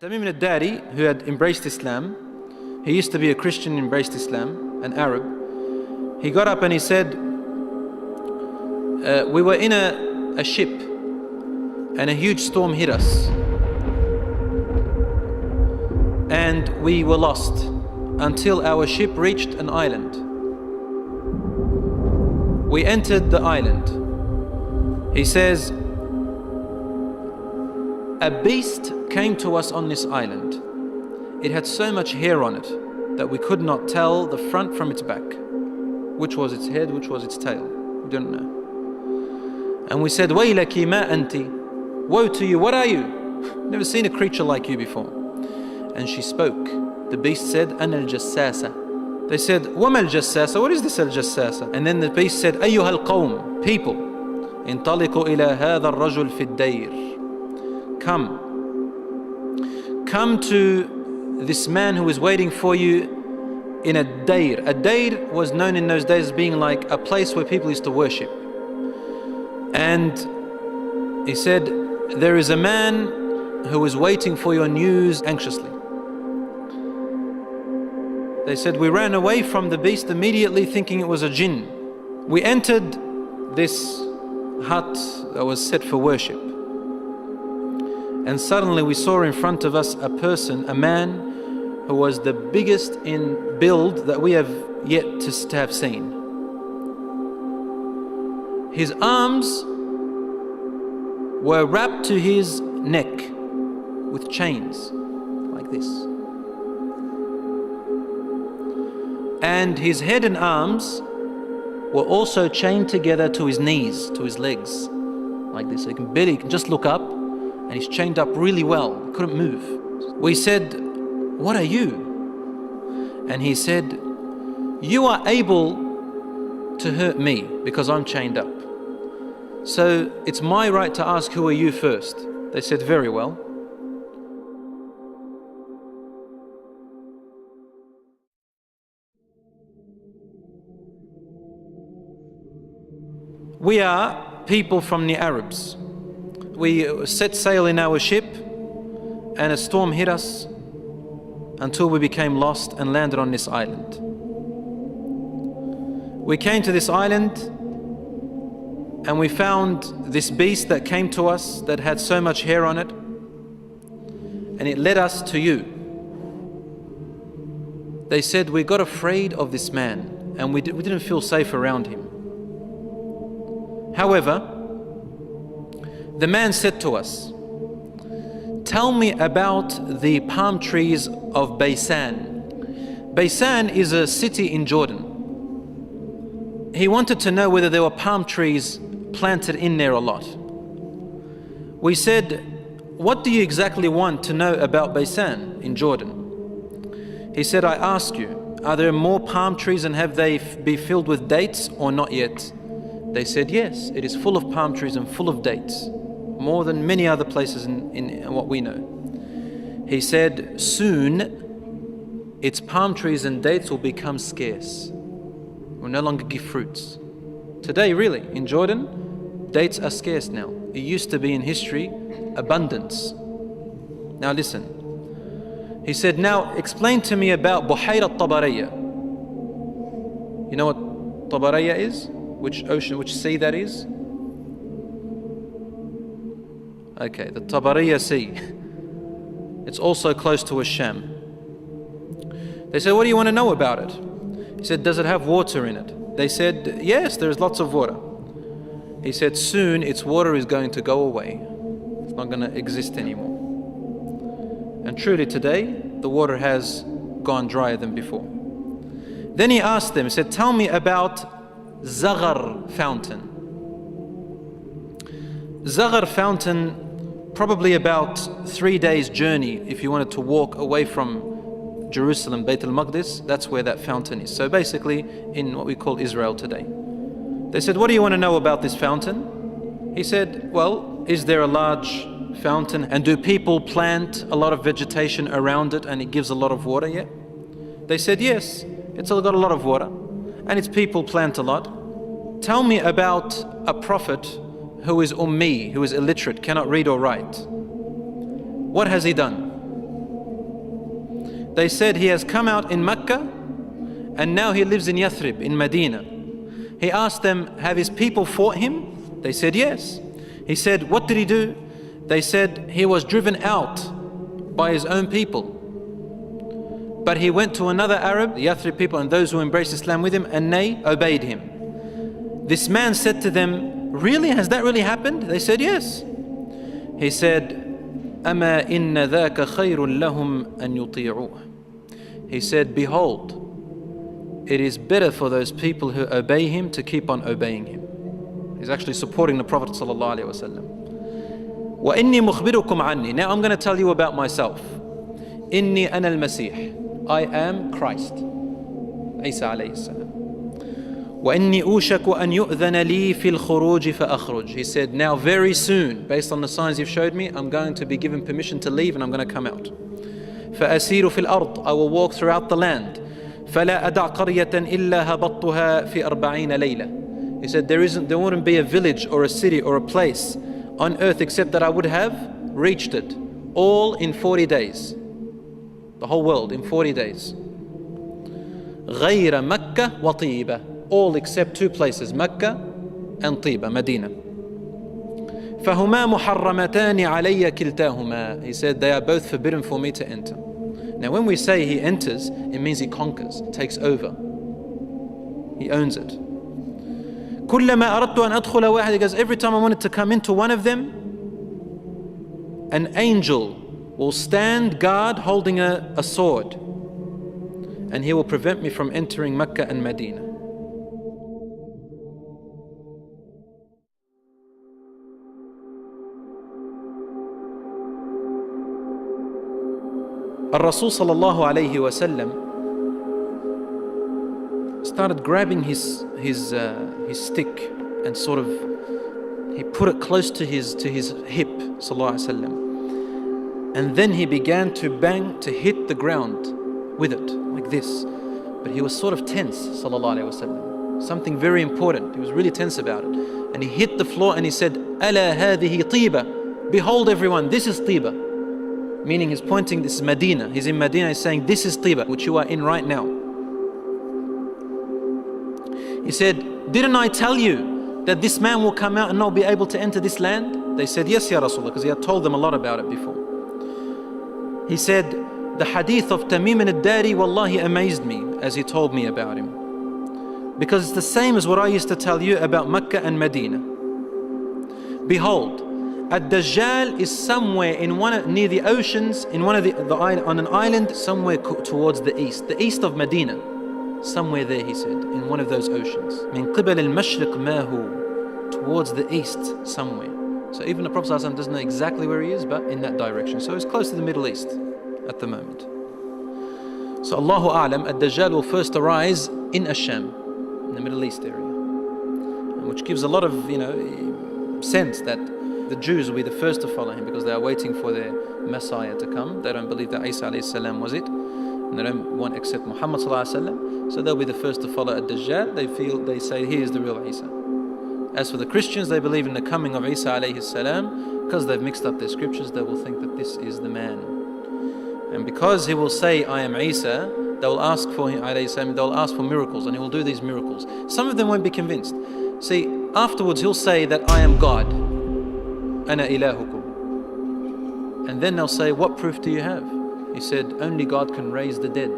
Tamim al-Dari, who had embraced Islam, he used to be a Christian, embraced Islam, an Arab. He got up and he said, we were in a ship and a huge storm hit us. And we were lost until our ship reached an island. We entered the island. He says, a beast came to us on this island. It had so much hair on it that we could not tell the front from its back. Which was its head, which was its tail. We don't know. And we said, Waylaki ma anti. Woe to you, what are you? Never seen a creature like you before. And she spoke. The beast said, Ana al-Jassasa. They said, Wama al-Jassasa? What is this al-Jassasa? And then the beast said, Ayyuha al-Qawm, people, intaliqu ila hadha al-rajul fi ad-dayr. Come to this man who is waiting for you in a dayr. A dayr was known in those days as being like a place where people used to worship. And he said, there is a man who is waiting for your news anxiously. They said, we ran away from the beast immediately thinking it was a jinn. We entered this hut that was set for worship. And suddenly we saw in front of us a person, a man who was the biggest in build that we have yet to have seen. His arms were wrapped to his neck with chains like this. And his head and arms were also chained together to his knees, to his legs, like this. So he can just look up, and he's chained up really well, couldn't move. We said, what are you? And he said, you are able to hurt me because I'm chained up. So it's my right to ask, who are you first? They said, very well. We are people from the Arabs. We set sail in our ship and a storm hit us until we became lost and landed on this island. We came to this island and we found this beast that came to us that had so much hair on it, and it led us to you. They said, we got afraid of this man and we didn't feel safe around him. However, the man said to us, tell me about the palm trees of Baysan. Baysan is a city in Jordan. He wanted to know whether there were palm trees planted in there a lot. We said, what do you exactly want to know about Baysan in Jordan? He said, I ask you, are there more palm trees and have they be filled with dates or not yet? They said, yes, it is full of palm trees and full of dates, more than many other places in what we know. He said, soon its palm trees and dates will become scarce, will no longer give fruits. Today, really, in Jordan, dates are scarce now. It used to be in history abundance. Now listen. He said, now explain to me about Buhayra al-Tabariyya. You know what Tabariyya is? Which ocean, which sea that is? Okay, the Tabariyya Sea. It's also close to Sham. They said, what do you want to know about it? He said, does it have water in it? They said, yes, there's lots of water. He said, soon its water is going to go away. It's not going to exist anymore. And truly today, the water has gone drier than before. Then he asked them, he said, tell me about Zaghar fountain. Zaghar fountain, probably about 3 days journey if you wanted to walk away from Jerusalem, Bayt al-Maqdis, that's where that fountain is. So basically in what we call Israel today. They said, what do you want to know about this fountain? He said, well, is there a large fountain and do people plant a lot of vegetation around it and it gives a lot of water yet? They said, yes, it's got a lot of water and its people plant a lot. Tell me about a prophet who is ummi, who is illiterate, cannot read or write. What has he done? They said he has come out in Mecca and now he lives in Yathrib, in Medina. He asked them, have his people fought him? They said yes. He said, what did he do? They said he was driven out by his own people. But he went to another Arab, the Yathrib people and those who embraced Islam with him, and they obeyed him. This man said to them, really? Has that really happened? They said yes. He said, أَمَا إِنَّ ذَاكَ خَيْرٌ لَهُمْ أَن يُطِيعُوهُ. He said, behold, it is better for those people who obey him to keep on obeying him. He's actually supporting the Prophet sallallahu alaihi wasallam. وَإِنِّي مُخْبِرُكُمْ عَنِّي. Now I'm going to tell you about myself. إِنِّي أَنَا الْمَسِيحِ. I am Christ. Isa alayhi salam. وَإِنِّي أُوشَكُ أَن يُؤْذَنَ لِي فِي الْخُرُوجِ فَأَخْرُجْ. He said, now very soon, based on the signs you've showed me, I'm going to be given permission to leave and I'm going to come out. فَأَسِيرُ فِي الْأَرْضِ. I will walk throughout the land. فَلَا أَدَعْ قَرْيَةً إِلَّا هَبَطْتُهَا فِي 40 لَيْلَةً. He said, there wouldn't be a village or a city or a place on earth except that I would have reached it, all in 40 days. The whole world in 40 days. غَيْرَ مَكَّةَ وَطِيبَةَ. All except two places, Mecca and Tiba, Medina. فَهُمَا مُحَرَّمَتَانِ عَلَيَّ كِلْتَاهُمَا. He said, they are both forbidden for me to enter. Now when we say he enters, it means he conquers, takes over. He owns it. كُلَّمَا أَرَدْتُ أَنْ أَدْخُلَ وَاحِدٍ. He goes, every time I wanted to come into one of them, an angel will stand guard holding a sword, and he will prevent me from entering Mecca and Medina. Rasul sallallahu alayhi wa sallam started grabbing his stick and sort of he put it close to his hip, sallallahu alayhi wa sallam, and then he began to bang, to hit the ground with it like this. But he was sort of tense, sallallahu alayhi wa sallam. Something very important. He was really tense about it, and he hit the floor and he said, "Ala hadhihi tiba." Behold, everyone, this is Tiba. Meaning he's pointing, this is Medina. He's in Medina, he's saying, this is Tiba, which you are in right now. He said, didn't I tell you that this man will come out and not be able to enter this land? They said, yes, Ya Rasulullah, because he had told them a lot about it before. He said, the hadith of Tamim al-Dari, wallahi, amazed me as he told me about him. Because it's the same as what I used to tell you about Mecca and Medina. Behold, Dajjal is somewhere near the oceans, on an island somewhere towards the east of Medina. Somewhere there, he said, in one of those oceans. Min qibal al-mashriq ma hu, towards the east somewhere. So even the Prophet ﷺ doesn't know exactly where he is, but in that direction. So it's close to the Middle East at the moment. So Allahu A'lam, Dajjal will first arise in Asham, in the Middle East area, which gives a lot of sense that the Jews will be the first to follow him because they are waiting for their Messiah to come. They don't believe that Isa alayhi salam was it, and they don't want to accept Muhammad sallallahu alayhi wasallam. So they'll be the first to follow Dajjal. They say he is the real Isa. As for the Christians, they believe in the coming of Isa alayhi salam. Because they've mixed up their scriptures, they will think that this is the man. And because he will say, I am Isa, they will ask for him alayhi salam. They will ask for miracles, and he will do these miracles. Some of them won't be convinced. See, afterwards he'll say that I am God. Ana ilahukum. And then they'll say, what proof do you have? He said, only God can raise the dead.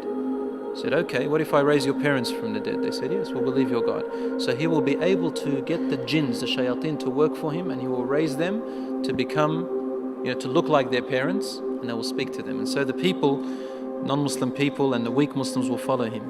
He said, okay, what if I raise your parents from the dead? They said, yes, we'll believe you're God. So he will be able to get the jinns, the shayateen, to work for him, and he will raise them to become, to look like their parents, and they will speak to them. And so the people, non-Muslim people and the weak Muslims will follow him.